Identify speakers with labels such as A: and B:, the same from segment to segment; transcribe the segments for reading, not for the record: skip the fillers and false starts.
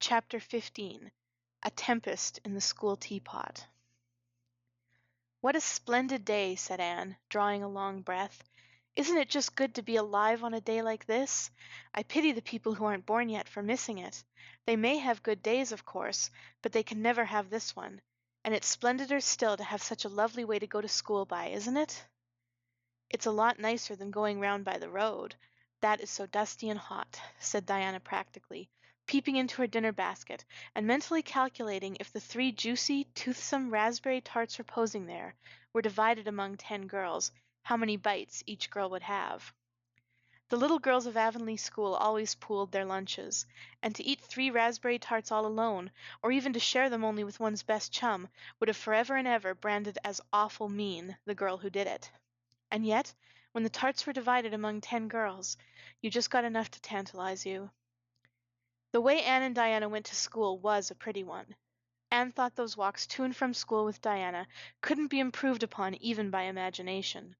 A: Chapter 15. A Tempest in the School Teapot. "What a splendid day," said Anne, drawing a long breath. "Isn't it just good to be alive on a day like this? I pity the people who aren't born yet for missing it. They may have good days, of course, but they can never have this one. And it's splendider still to have such a lovely way to go to school by, isn't it?" "It's a lot nicer than going round by the road. That is so dusty and hot," said Diana practically, peeping into her dinner basket, and mentally calculating if the 3 juicy, toothsome raspberry tarts reposing there were divided among 10 girls, how many bites each girl would have. The little girls of Avonlea School always pooled their lunches, and to eat 3 raspberry tarts all alone, or even to share them only with one's best chum, would have forever and ever branded as awful mean the girl who did it. And yet, when the tarts were divided among 10 girls, you just got enough to tantalize you. The way Anne and Diana went to school was a pretty one. Anne thought those walks to and from school with Diana couldn't be improved upon even by imagination.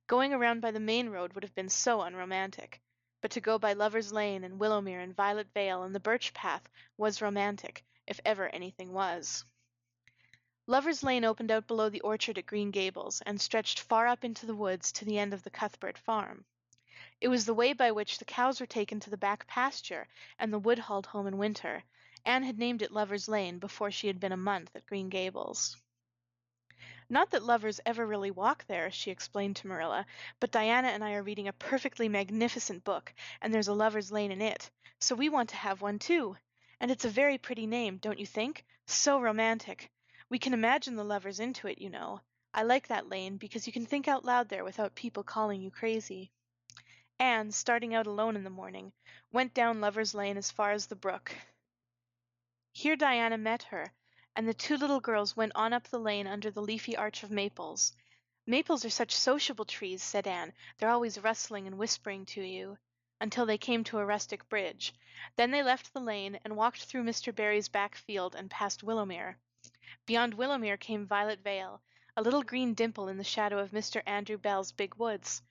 A: Going around by the main road would have been so unromantic, but to go by Lover's Lane and Willowmere and Violet Vale and the Birch Path was romantic, if ever anything was. Lover's Lane opened out below the orchard at Green Gables and stretched far up into the woods to the end of the Cuthbert farm. It was the way by which the cows were taken to the back pasture and the wood hauled home in winter. Anne had named it Lover's Lane before she had been a month at Green Gables. "Not that lovers ever really walk there," she explained to Marilla, "but Diana and I are reading a perfectly magnificent book, and there's a Lover's Lane in it, so we want to have one too. And it's a very pretty name, don't you think? So romantic. We can imagine the lovers into it, you know. I like that lane because you can think out loud there without people calling you crazy." Anne, starting out alone in the morning, went down Lover's Lane as far as the brook. Here Diana met her, and the 2 little girls went on up the lane under the leafy arch of maples. "Maples are such sociable trees," said Anne. "They're always rustling and whispering to you," until they came to a rustic bridge. Then they left the lane and walked through Mr. Barry's back field and past Willowmere. Beyond Willowmere came Violet Vale, a little green dimple in the shadow of Mr. Andrew Bell's big woods.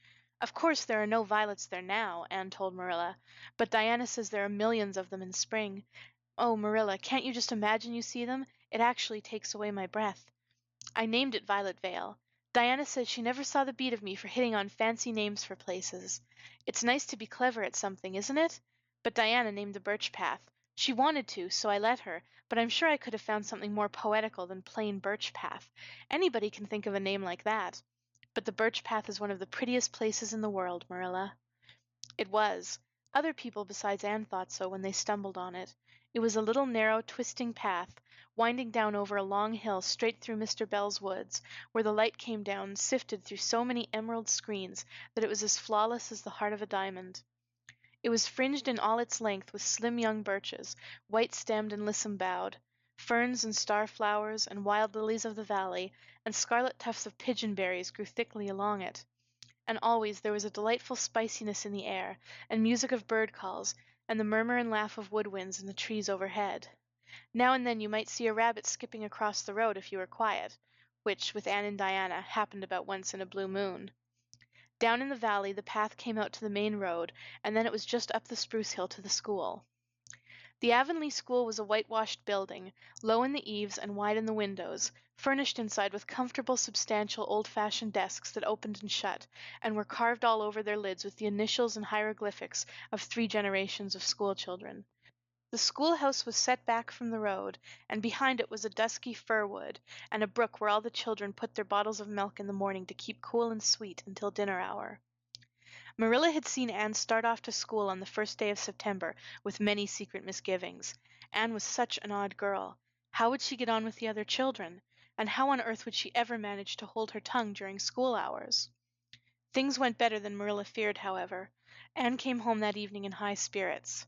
A: "Of course there are no violets there now," Anne told Marilla, "but Diana says there are millions of them in spring. Oh, Marilla, can't you just imagine you see them? It actually takes away my breath. I named it Violet Vale. Diana says she never saw the beat of me for hitting on fancy names for places. It's nice to be clever at something, isn't it? But Diana named the Birch Path. She wanted to, so I let her, but I'm sure I could have found something more poetical than plain Birch Path. Anybody can think of a name like that. But the Birch Path is one of the prettiest places in the world, Marilla." It was. Other people besides Anne thought so when they stumbled on it. It was a little narrow, twisting path, winding down over a long hill straight through Mr. Bell's woods, where the light came down sifted through so many emerald screens that it was as flawless as the heart of a diamond. It was fringed in all its length with slim young birches, white-stemmed and lissom-boughed. Ferns and star-flowers and wild lilies of the valley and scarlet tufts of pigeon-berries grew thickly along it. And always there was a delightful spiciness in the air, and music of bird-calls, and the murmur and laugh of woodwinds in the trees overhead. Now and then you might see a rabbit skipping across the road if you were quiet, which, with Anne and Diana, happened about once in a blue moon. Down in the valley the path came out to the main road, and then it was just up the spruce hill to the school. The Avonlea School was a whitewashed building, low in the eaves and wide in the windows, furnished inside with comfortable, substantial, old-fashioned desks that opened and shut, and were carved all over their lids with the initials and hieroglyphics of 3 generations of schoolchildren. The schoolhouse was set back from the road, and behind it was a dusky fir wood, and a brook where all the children put their bottles of milk in the morning to keep cool and sweet until dinner hour. Marilla had seen Anne start off to school on the first day of September with many secret misgivings. Anne was such an odd girl. How would she get on with the other children? And how on earth would she ever manage to hold her tongue during school hours? Things went better than Marilla feared, however. Anne came home that evening in high spirits.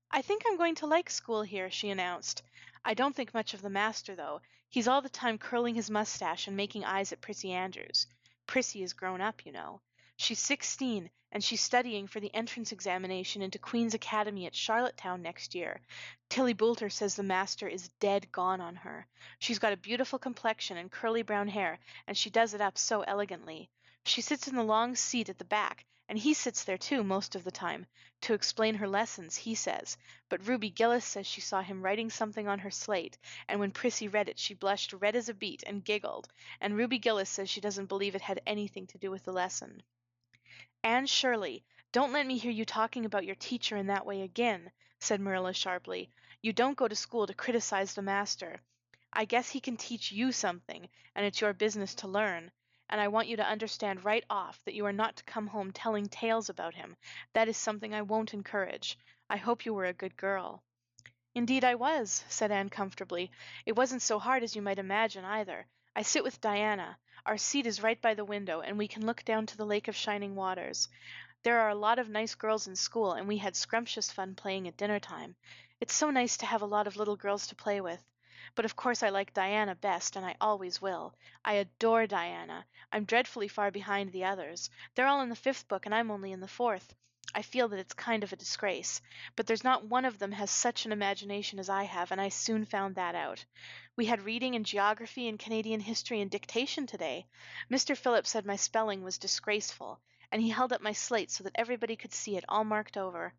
A: "I think I'm going to like school here," she announced. "I don't think much of the master, though. He's all the time curling his mustache and making eyes at Prissy Andrews. Prissy is grown up, you know. She's 16, and she's studying for the entrance examination into Queen's Academy at Charlottetown next year. Tilly Boulter says the master is dead gone on her. She's got a beautiful complexion and curly brown hair, and she does it up so elegantly. She sits in the long seat at the back, and he sits there too most of the time, to explain her lessons, he says, but Ruby Gillis says she saw him writing something on her slate, and when Prissy read it she blushed red as a beet and giggled, and Ruby Gillis says she doesn't believe it had anything to do with the lesson. Anne Shirley, don't let me hear you talking about your teacher in that way again, said Marilla sharply. You don't go to school to criticize the master. I guess he can teach you something, and it's your business to learn. And I want you to understand right off that you are not to come home telling tales about him. That is something I won't encourage. I hope you were a good girl. Indeed I was, said Anne comfortably. It wasn't so hard as you might imagine, either. I sit with Diana. Our seat is right by the window, and we can look down to the Lake of Shining Waters. There are a lot of nice girls in school, and we had scrumptious fun playing at dinner time. It's so nice to have a lot of little girls to play with. But of course I like Diana best, and I always will. I adore Diana. I'm dreadfully far behind the others. They're all in the 5th book, and I'm only in the 4th. I feel that it's kind of a disgrace. But there's not one of them has such an imagination as I have, and I soon found that out. We had reading and geography and Canadian history and dictation today. Mr. Phillips said my spelling was disgraceful, and he held up my slate so that everybody could see it all marked over.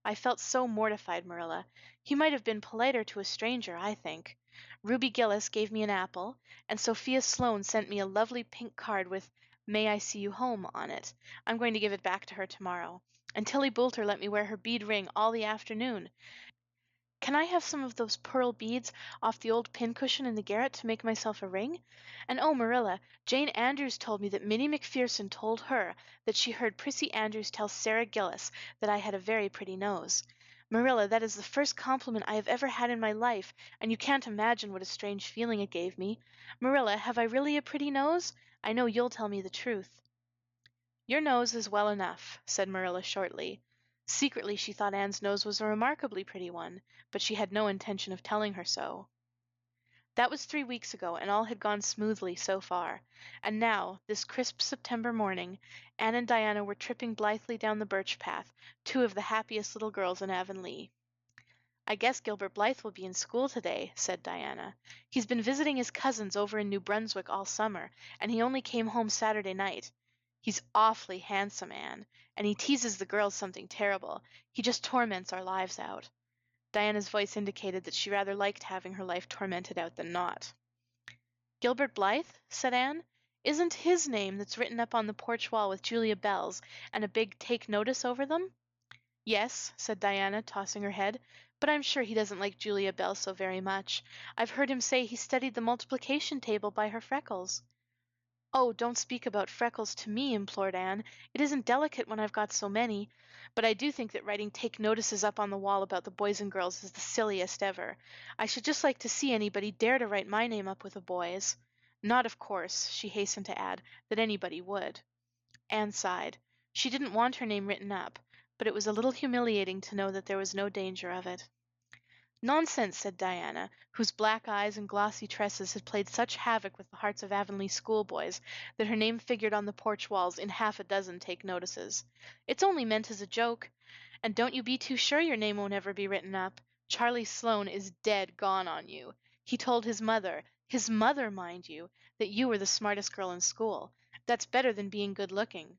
A: I felt so mortified, Marilla. He might have been politer to a stranger, I think. Ruby Gillis gave me an apple, and Sophia Sloane sent me a lovely pink card with "May I see you home" on it. I'm going to give it back to her tomorrow. And Tilly Boulter let me wear her bead ring all the afternoon. Can I have some of those pearl beads off the old pincushion in the garret to make myself a ring? And oh, Marilla, Jane Andrews told me that Minnie McPherson told her that she heard Prissy Andrews tell Sarah Gillis that I had a very pretty nose. Marilla, that is the first compliment I have ever had in my life, and you can't imagine what a strange feeling it gave me. Marilla, have I really a pretty nose? I know you'll tell me the truth. Your nose is well enough, said Marilla shortly. Secretly she thought Anne's nose was a remarkably pretty one, but she had no intention of telling her so. That was 3 weeks ago, and all had gone smoothly so far. And now, this crisp September morning, Anne and Diana were tripping blithely down the birch path, two of the happiest little girls in Avonlea. I guess Gilbert Blythe will be in school today, said Diana. He's been visiting his cousins over in New Brunswick all summer, and he only came home Saturday night. He's awfully handsome, Anne, and he teases the girls something terrible. He just torments our lives out. Diana's voice indicated that she rather liked having her life tormented out than not. Gilbert Blythe? Said Anne. Isn't his name that's written up on the porch wall with Julia Bell's and a big "Take Notice" over them? Yes, said Diana, tossing her head, but I'm sure he doesn't like Julia Bell so very much. I've heard him say he studied the multiplication table by her freckles. Oh, don't speak about freckles to me, implored Anne. It isn't delicate when I've got so many. But I do think that writing "take notices" up on the wall about the boys and girls is the silliest ever. I should just like to see anybody dare to write my name up with a boy's. Not, of course, she hastened to add, that anybody would. Anne sighed. She didn't want her name written up, but it was a little humiliating to know that there was no danger of it. Nonsense, said Diana, whose black eyes and glossy tresses had played such havoc with the hearts of Avonlea schoolboys that her name figured on the porch walls in half a dozen take notices. It's only meant as a joke. And don't you be too sure your name won't ever be written up. Charlie Sloane is dead gone on you. He told his mother, mind you, that you were the smartest girl in school. That's better than being good looking.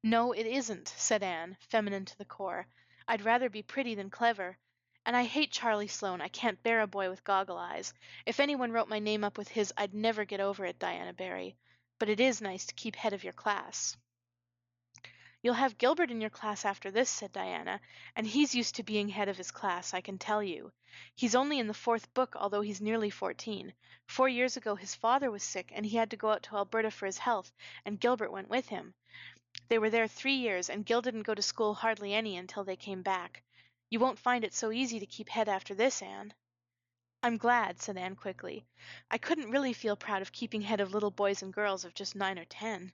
A: No, it isn't, said Anne, feminine to the core. I'd rather be pretty than clever. And I hate Charlie Sloane. I can't bear a boy with goggle eyes. If anyone wrote my name up with his, I'd never get over it, Diana Barry. But it is nice to keep head of your class. You'll have Gilbert in your class after this, said Diana, and he's used to being head of his class, I can tell you. He's only in the 4th book, although he's nearly 14. 4 years ago his father was sick, and he had to go out to Alberta for his health, and Gilbert went with him. They were there 3 years, and Gil didn't go to school hardly any until they came back. You won't find it so easy to keep head after this, Anne. I'm glad, said Anne quickly. I couldn't really feel proud of keeping head of little boys and girls of just 9 or 10.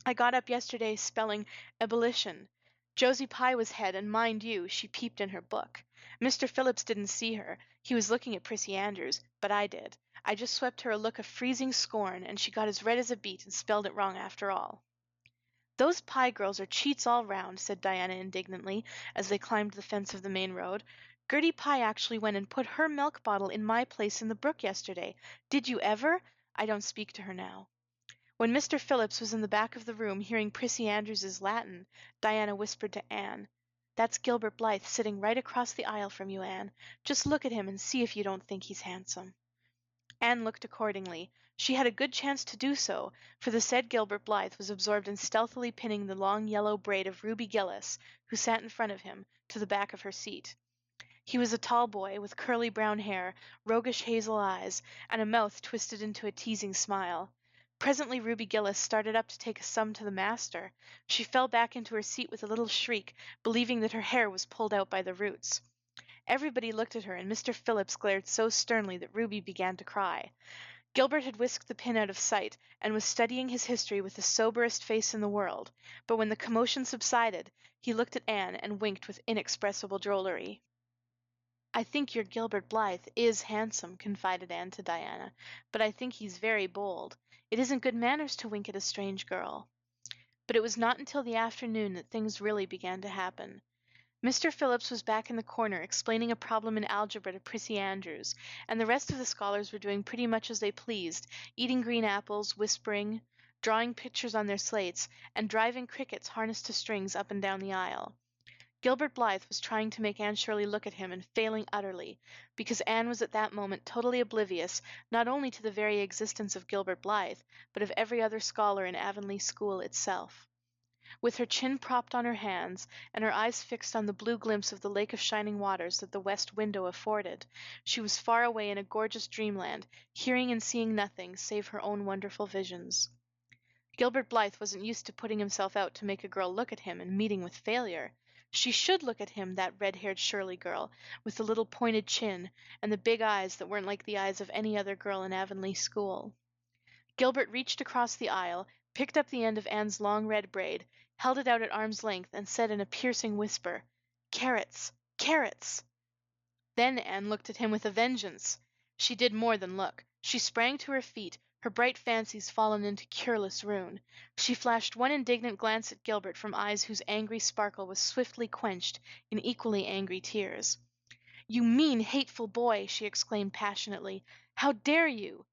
A: I got up yesterday spelling ebullition. Josie Pye was head, and mind you, she peeped in her book. Mr. Phillips didn't see her. He was looking at Prissy Andrews, but I did. I just swept her a look of freezing scorn, and she got as red as a beet and spelled it wrong after all. Those Pye girls are cheats all round, said Diana indignantly, as they climbed the fence of the main road. Gertie Pye actually went and put her milk bottle in my place in the brook yesterday. Did you ever? I don't speak to her now. When Mr. Phillips was in the back of the room hearing Prissy Andrews's Latin, Diana whispered to Anne, "That's Gilbert Blythe sitting right across the aisle from you, Anne. Just look at him and see if you don't think he's handsome." Anne looked accordingly. She had a good chance to do so, for the said Gilbert Blythe was absorbed in stealthily pinning the long yellow braid of Ruby Gillis, who sat in front of him, to the back of her seat. He was a tall boy, with curly brown hair, roguish hazel eyes, and a mouth twisted into a teasing smile. Presently Ruby Gillis started up to take a sum to the master. She fell back into her seat with a little shriek, believing that her hair was pulled out by the roots. Everybody looked at her, and Mr. Phillips glared so sternly that Ruby began to cry. Gilbert had whisked the pin out of sight, and was studying his history with the soberest face in the world, but when the commotion subsided, he looked at Anne and winked with inexpressible drollery. "I think your Gilbert Blythe is handsome," confided Anne to Diana, "but I think he's very bold. It isn't good manners to wink at a strange girl." But it was not until the afternoon that things really began to happen. Mr. Phillips was back in the corner explaining a problem in algebra to Prissy Andrews, and the rest of the scholars were doing pretty much as they pleased, eating green apples, whispering, drawing pictures on their slates, and driving crickets harnessed to strings up and down the aisle. Gilbert Blythe was trying to make Anne Shirley look at him and failing utterly, because Anne was at that moment totally oblivious not only to the very existence of Gilbert Blythe, but of every other scholar in Avonlea School itself. With her chin propped on her hands, and her eyes fixed on the blue glimpse of the lake of shining waters that the west window afforded, she was far away in a gorgeous dreamland, hearing and seeing nothing save her own wonderful visions. Gilbert Blythe wasn't used to putting himself out to make a girl look at him and meeting with failure. She should look at him, that red-haired Shirley girl, with the little pointed chin and the big eyes that weren't like the eyes of any other girl in Avonlea School. Gilbert reached across the aisle, picked up the end of Anne's long red braid, held it out at arm's length, and said in a piercing whisper, "Carrots! Carrots!" Then Anne looked at him with a vengeance. She did more than look. She sprang to her feet, her bright fancies fallen into cureless ruin. She flashed one indignant glance at Gilbert from eyes whose angry sparkle was swiftly quenched in equally angry tears. "You mean, hateful boy!" she exclaimed passionately. "How dare you?"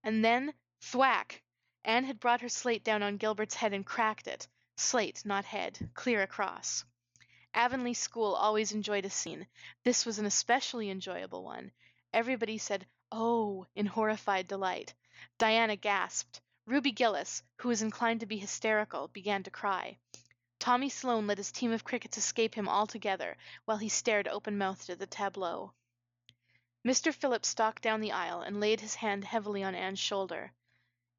A: And then, thwack! Anne had brought her slate down on Gilbert's head and cracked it. Slate, not head, clear across. Avonlea School always enjoyed a scene. This was an especially enjoyable one. Everybody said, "Oh," in horrified delight. Diana gasped. Ruby Gillis, who was inclined to be hysterical, began to cry. Tommy Sloane let his team of crickets escape him altogether, while he stared open-mouthed at the tableau. Mr. Phillips stalked down the aisle and laid his hand heavily on Anne's shoulder.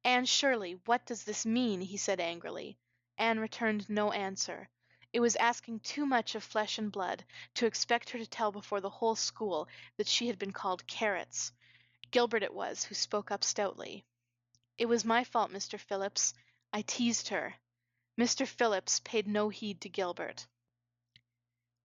A: "Anne Shirley, what does this mean?" he said angrily. Anne returned no answer. It was asking too much of flesh and blood to expect her to tell before the whole school that she had been called carrots. Gilbert it was who spoke up stoutly. "It was my fault, Mr. Phillips. I teased her." Mr. Phillips paid no heed to Gilbert.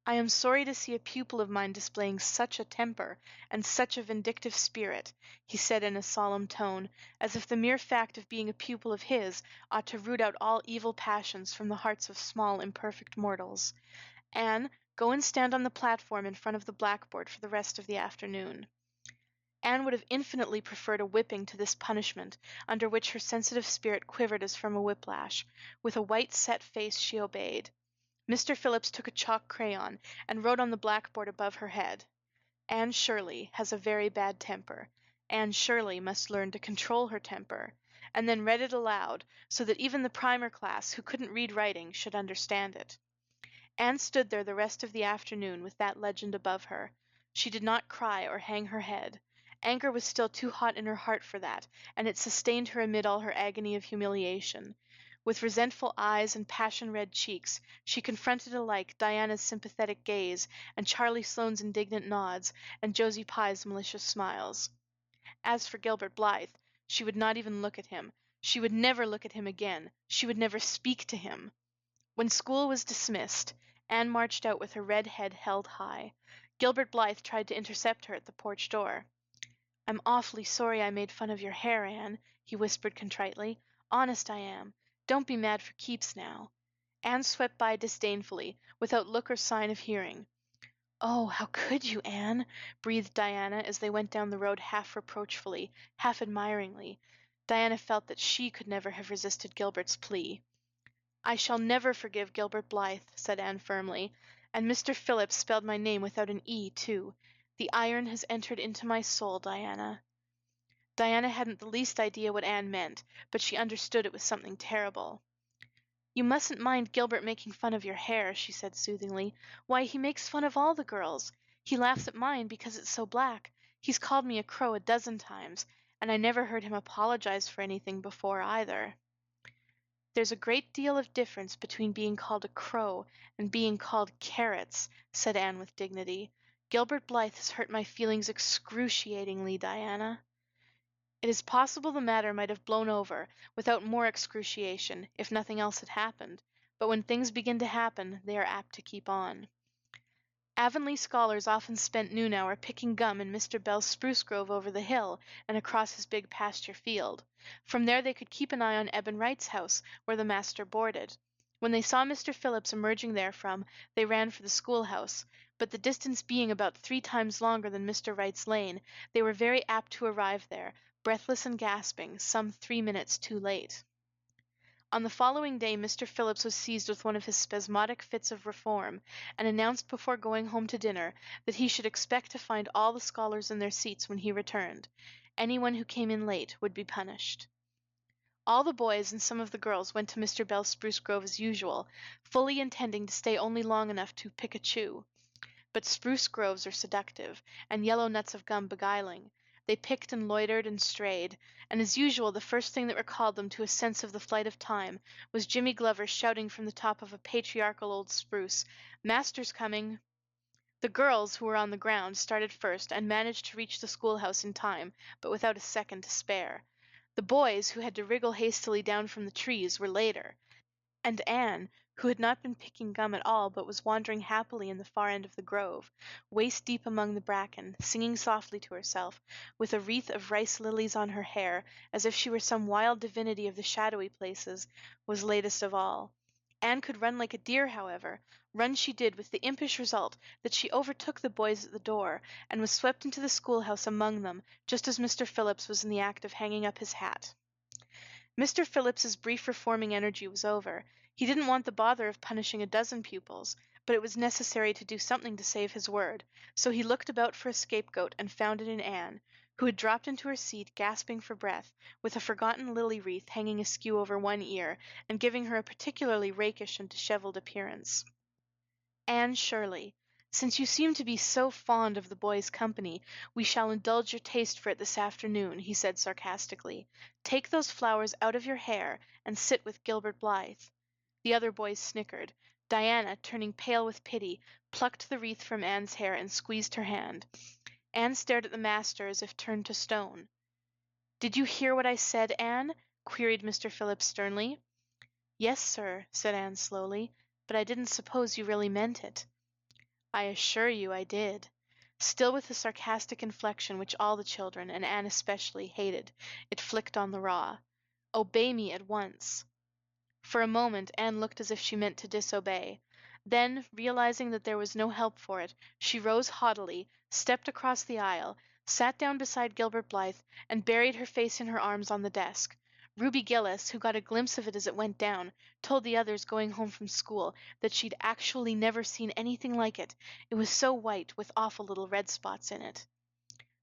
A: "I am sorry to see a pupil of mine displaying such a temper and such a vindictive spirit," he said in a solemn tone, as if the mere fact of being a pupil of his ought to root out all evil passions from the hearts of small, imperfect mortals. "Anne, go and stand on the platform in front of the blackboard for the rest of the afternoon." Anne would have infinitely preferred a whipping to this punishment, under which her sensitive spirit quivered as from a whiplash. With a white, set face she obeyed. Mr. Phillips took a chalk crayon and wrote on the blackboard above her head, "Anne Shirley has a very bad temper. Anne Shirley must learn to control her temper," and then read it aloud, so that even the primer class, who couldn't read writing, should understand it. Anne stood there the rest of the afternoon with that legend above her. She did not cry or hang her head. Anger was still too hot in her heart for that, and it sustained her amid all her agony of humiliation. With resentful eyes and passion-red cheeks, she confronted alike Diana's sympathetic gaze and Charlie Sloane's indignant nods and Josie Pye's malicious smiles. As for Gilbert Blythe, she would not even look at him. She would never look at him again. She would never speak to him. When school was dismissed, Anne marched out with her red head held high. Gilbert Blythe tried to intercept her at the porch door. "I'm awfully sorry I made fun of your hair, Anne," he whispered contritely. "Honest I am. Don't be mad for keeps now." Anne swept by disdainfully, without look or sign of hearing. "Oh, how could you, Anne?" breathed Diana as they went down the road half reproachfully, half admiringly. Diana felt that she could never have resisted Gilbert's plea. "I shall never forgive Gilbert Blythe," said Anne firmly. "And Mr. Phillips spelled my name without an E, too. The iron has entered into my soul, Diana." Diana hadn't the least idea what Anne meant, but she understood it was something terrible. "You mustn't mind Gilbert making fun of your hair," she said soothingly. "Why, he makes fun of all the girls. He laughs at mine because it's so black. He's called me a crow a dozen times, and I never heard him apologize for anything before either." "There's a great deal of difference between being called a crow and being called carrots," said Anne with dignity. "Gilbert Blythe has hurt my feelings excruciatingly, Diana." It is possible the matter might have blown over without more excruciation if nothing else had happened, but when things begin to happen they are apt to keep on. Avonlea scholars often spent noon hour picking gum in Mr. Bell's spruce grove over the hill and across his big pasture field. From there they could keep an eye on Eben Wright's house, where the master boarded. When they saw Mr. Phillips emerging therefrom, they ran for the schoolhouse, but the distance being about 3 times longer than Mr. Wright's lane, they were very apt to arrive there, breathless and gasping, some 3 minutes too late. On the following day Mr. Phillips was seized with one of his spasmodic fits of reform, and announced before going home to dinner that he should expect to find all the scholars in their seats when he returned. Anyone who came in late would be punished. All the boys and some of the girls went to Mr. Bell's spruce grove as usual, fully intending to stay only long enough to pick a chew. But spruce groves are seductive, and yellow nuts of gum beguiling. They picked and loitered and strayed, and as usual the first thing that recalled them to a sense of the flight of time was Jimmy Glover shouting from the top of a patriarchal old spruce, "Master's coming!" The girls, who were on the ground, started first and managed to reach the schoolhouse in time, but without a second to spare. The boys, who had to wriggle hastily down from the trees, were later, and Anne, who had not been picking gum at all but was wandering happily in the far end of the grove, waist deep among the bracken, singing softly to herself, with a wreath of rice lilies on her hair, as if she were some wild divinity of the shadowy places, was latest of all. Anne could run like a deer, however. Run she did, with the impish result that she overtook the boys at the door, and was swept into the schoolhouse among them, just as Mr. Phillips was in the act of hanging up his hat. Mr. Phillips's brief reforming energy was over. He didn't want the bother of punishing a dozen pupils, but it was necessary to do something to save his word, so he looked about for a scapegoat and found it in Anne, who had dropped into her seat gasping for breath, with a forgotten lily wreath hanging askew over one ear and giving her a particularly rakish and dishevelled appearance. "Anne Shirley, since you seem to be so fond of the boys' company, we shall indulge your taste for it this afternoon," he said sarcastically. "Take those flowers out of your hair and sit with Gilbert Blythe." The other boys snickered. Diana, turning pale with pity, plucked the wreath from Anne's hair and squeezed her hand. Anne stared at the master as if turned to stone. "Did you hear what I said, Anne?" queried Mr. Phillips sternly. "Yes, sir," said Anne slowly, "but I didn't suppose you really meant it." "I assure you I did." Still with the sarcastic inflection which all the children, and Anne especially, hated, it flicked on the raw. "Obey me at once." For a moment Anne looked as if she meant to disobey. Then, realizing that there was no help for it, she rose haughtily, stepped across the aisle, sat down beside Gilbert Blythe, and buried her face in her arms on the desk. Ruby Gillis, who got a glimpse of it as it went down, told the others going home from school that she'd actually never seen anything like it. It was so white, with awful little red spots in it.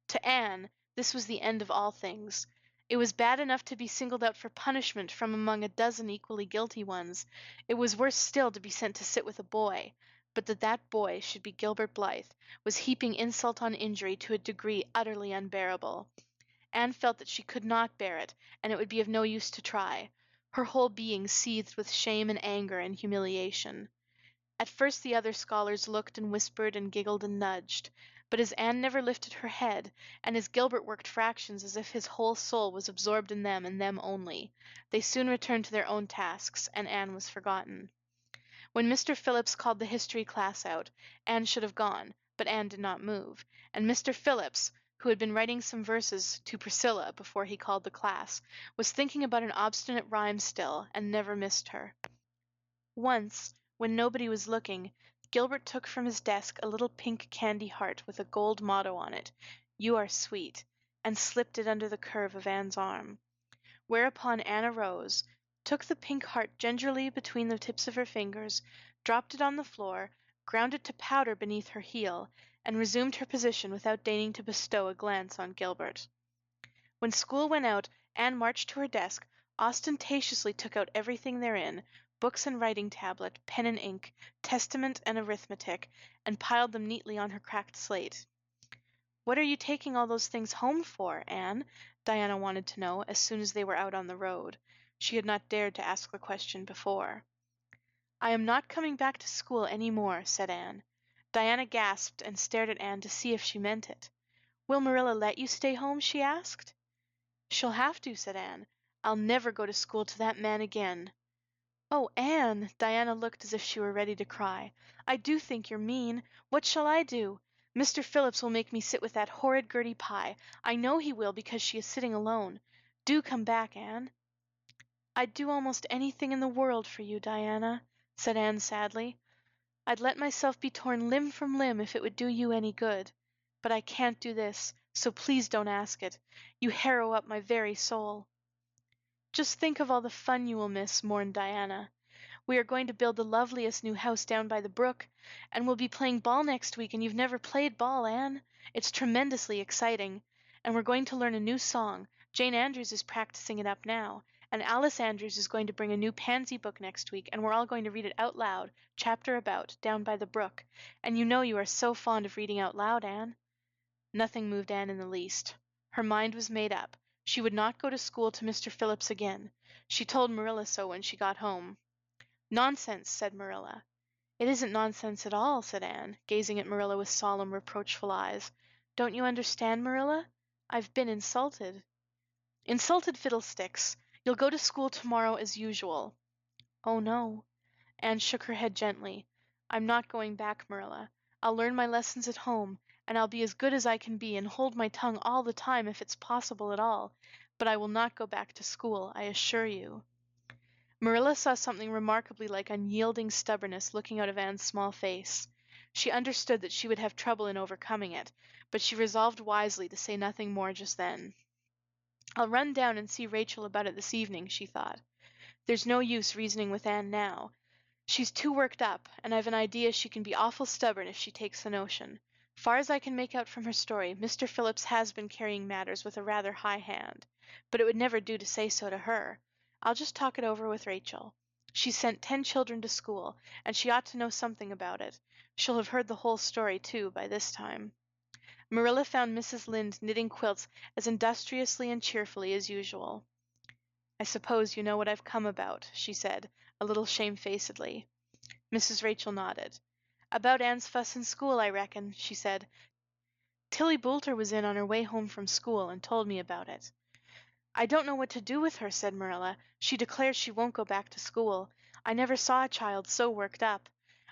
A: To Anne, this was the end of all things. It was bad enough to be singled out for punishment from among a dozen equally guilty ones. It was worse still to be sent to sit with a boy. But that boy should be Gilbert Blythe was heaping insult on injury to a degree utterly unbearable. Anne felt that she could not bear it, and it would be of no use to try. Her whole being seethed with shame and anger and humiliation. At first the other scholars looked and whispered and giggled and nudged, but as Anne never lifted her head, and as Gilbert worked fractions as if his whole soul was absorbed in them and them only, they soon returned to their own tasks, and Anne was forgotten. When Mr. Phillips called the history class out, Anne should have gone, but Anne did not move, and Mr. Phillips, who had been writing some verses to Priscilla before he called the class, was thinking about an obstinate rhyme still, and never missed her. Once, when nobody was looking, Gilbert took from his desk a little pink candy heart with a gold motto on it, "You are sweet," and slipped it under the curve of Anne's arm. whereupon Anne arose, took the pink heart gingerly between the tips of her fingers, dropped it on the floor, ground it to powder beneath her heel, and resumed her position without deigning to bestow a glance on Gilbert. When school went out, Anne marched to her desk, ostentatiously took out everything therein, books and writing tablet, pen and ink, testament and arithmetic, and piled them neatly on her cracked slate. "What are you taking all those things home for, Anne?" Diana wanted to know as soon as they were out on the road. She had not dared to ask the question before. "I am not coming back to school any more," said Anne. Diana gasped and stared at Anne to see if she meant it. "Will Marilla let you stay home?" she asked. "She'll have to," said Anne. "I'll never go to school to that man again." "Oh, Anne!" Diana looked as if she were ready to cry. "I do think you're mean. What shall I do? Mr. Phillips will make me sit with that horrid Gertie Pye. I know he will because she is sitting alone. Do come back, Anne." "I'd do almost anything in the world for you, Diana," said Anne sadly. "I'd let myself be torn limb from limb if it would do you any good. But I can't do this, so please don't ask it. You harrow up my very soul." "Just think of all the fun you will miss," mourned Diana. "We are going to build the loveliest new house down by the brook, and we'll be playing ball next week, and you've never played ball, Anne. It's tremendously exciting. And we're going to learn a new song. Jane Andrews is practicing it up now, and Alice Andrews is going to bring a new Pansy book next week, and we're all going to read it out loud, chapter about, down by the brook. And you know you are so fond of reading out loud, Anne." Nothing moved Anne in the least. Her mind was made up. She would not go to school to Mr. Phillips again. She told Marilla so when she got home. "Nonsense," said Marilla. "It isn't nonsense at all," said Anne, gazing at Marilla with solemn, reproachful eyes. "Don't you understand, Marilla? I've been insulted." "Insulted fiddlesticks! You'll go to school tomorrow as usual." "Oh, no." Anne shook her head gently. "I'm not going back, Marilla. I'll learn my lessons at home, and I'll be as good as I can be and hold my tongue all the time if it's possible at all. But I will not go back to school, I assure you." Marilla saw something remarkably like unyielding stubbornness looking out of Anne's small face. She understood that she would have trouble in overcoming it, but she resolved wisely to say nothing more just then. "I'll run down and see Rachel about it this evening," she thought. "There's no use reasoning with Anne now. She's too worked up, and I've an idea she can be awful stubborn if she takes the notion. Far as I can make out from her story, Mr. Phillips has been carrying matters with a rather high hand, but it would never do to say so to her. I'll just talk it over with Rachel. She's sent 10 children to school, and she ought to know something about it. She'll have heard the whole story, too, by this time." Marilla found Mrs. Lynde knitting quilts as industriously and cheerfully as usual. "I suppose you know what I've come about," she said, a little shamefacedly. Mrs. Rachel nodded. "About Anne's fuss in school, I reckon," she said. "Tilly Boulter was in on her way home from school and told me about it." "I don't know what to do with her," said Marilla. "She declares she won't go back to school. I never saw a child so worked up.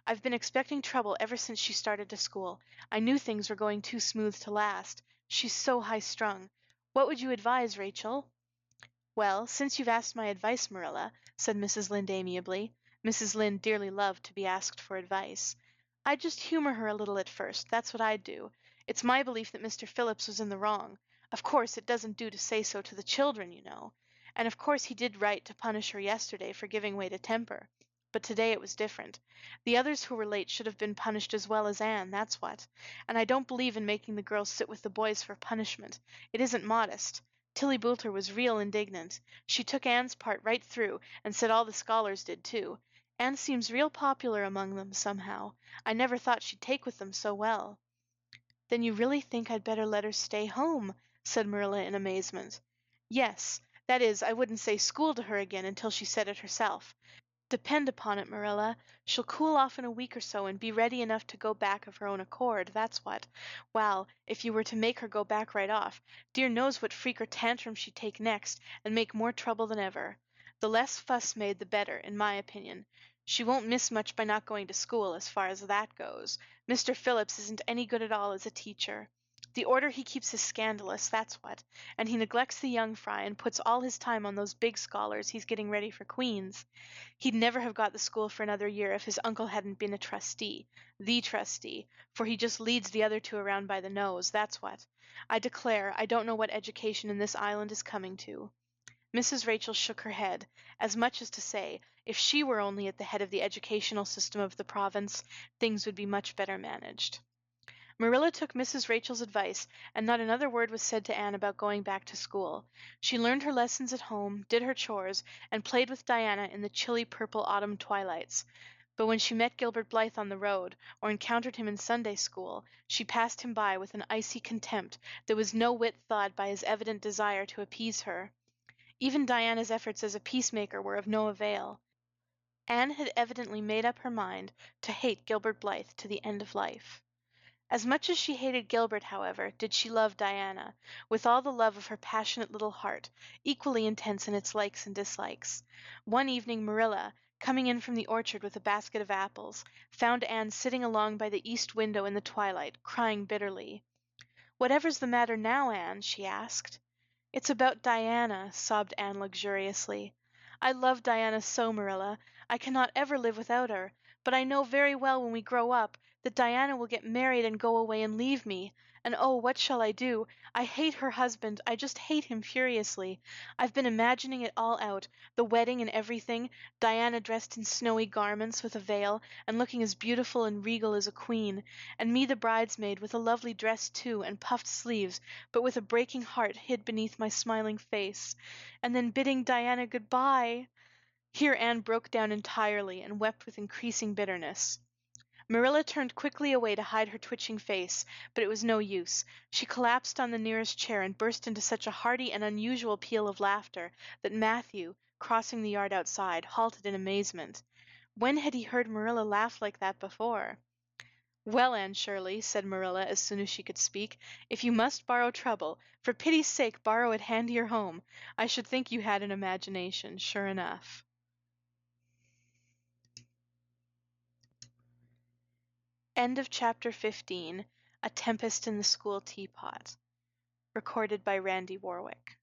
A: I've been expecting trouble ever since she started to school. I knew things were going too smooth to last. She's so high-strung. What would you advise, Rachel?" "Well, since you've asked my advice, Marilla," said Mrs. Lynde amiably. Mrs. Lynde dearly loved to be asked for advice. "I'd just humor her a little at first, that's what I'd do. It's my belief that Mr. Phillips was in the wrong. Of course, it doesn't do to say so to the children, you know. And of course he did right to punish her yesterday for giving way to temper. But today it was different. The others who were late should have been punished as well as Anne, that's what. And I don't believe in making the girls sit with the boys for punishment. It isn't modest. Tilly Boulter was real indignant. She took Anne's part right through and said all the scholars did too. Anne seems real popular among them, somehow. I never thought she'd take with them so well." "Then you really think I'd better let her stay home?" said Marilla in amazement. "Yes. That is, I wouldn't say school to her again until she said it herself. Depend upon it, Marilla, she'll cool off in a week or so and be ready enough to go back of her own accord, that's what. While, if you were to make her go back right off, dear knows what freak or tantrum she'd take next and make more trouble than ever. The less fuss made the better, in my opinion. She won't miss much by not going to school, as far as that goes. Mr. Phillips isn't any good at all as a teacher. The order he keeps is scandalous, that's what, and he neglects the young fry and puts all his time on those big scholars he's getting ready for Queen's. He'd never have got the school for another year if his uncle hadn't been a trustee, the trustee, for he just leads the other two around by the nose, that's what. I declare, I don't know what education in this island is coming to." Mrs. Rachel shook her head, as much as to say, if she were only at the head of the educational system of the province, things would be much better managed. Marilla took Mrs. Rachel's advice, and not another word was said to Anne about going back to school. She learned her lessons at home, did her chores, and played with Diana in the chilly purple autumn twilights. But when she met Gilbert Blythe on the road, or encountered him in Sunday school, she passed him by with an icy contempt that was no whit thawed by his evident desire to appease her. Even Diana's efforts as a peacemaker were of no avail. Anne had evidently made up her mind to hate Gilbert Blythe to the end of life. As much as she hated Gilbert, however, did she love Diana, with all the love of her passionate little heart, equally intense in its likes and dislikes. One evening Marilla, coming in from the orchard with a basket of apples, found Anne sitting along by the east window in the twilight, crying bitterly. "Whatever's the matter now, Anne?" she asked. "It's about Diana," sobbed Anne luxuriously. "I love Diana so, Marilla. I cannot ever live without her, but I know very well when we grow up that Diana will get married and go away and leave me. And oh, what shall I do? I hate her husband. I just hate him furiously. I've been imagining it all out, the wedding and everything, Diana dressed in snowy garments with a veil and looking as beautiful and regal as a queen, and me the bridesmaid with a lovely dress too and puffed sleeves, but with a breaking heart hid beneath my smiling face. And then bidding Diana good-bye." Here Anne broke down entirely and wept with increasing bitterness. Marilla turned quickly away to hide her twitching face, but it was no use. She collapsed on the nearest chair and burst into such a hearty and unusual peal of laughter that Matthew, crossing the yard outside, halted in amazement. When had he heard Marilla laugh like that before? "Well, Anne Shirley," said Marilla as soon as she could speak, "if you must borrow trouble, for pity's sake borrow it handier home. I should think you had an imagination, sure enough." End of chapter 15. A Tempest in the School Teapot. Recorded by Randy Warwick.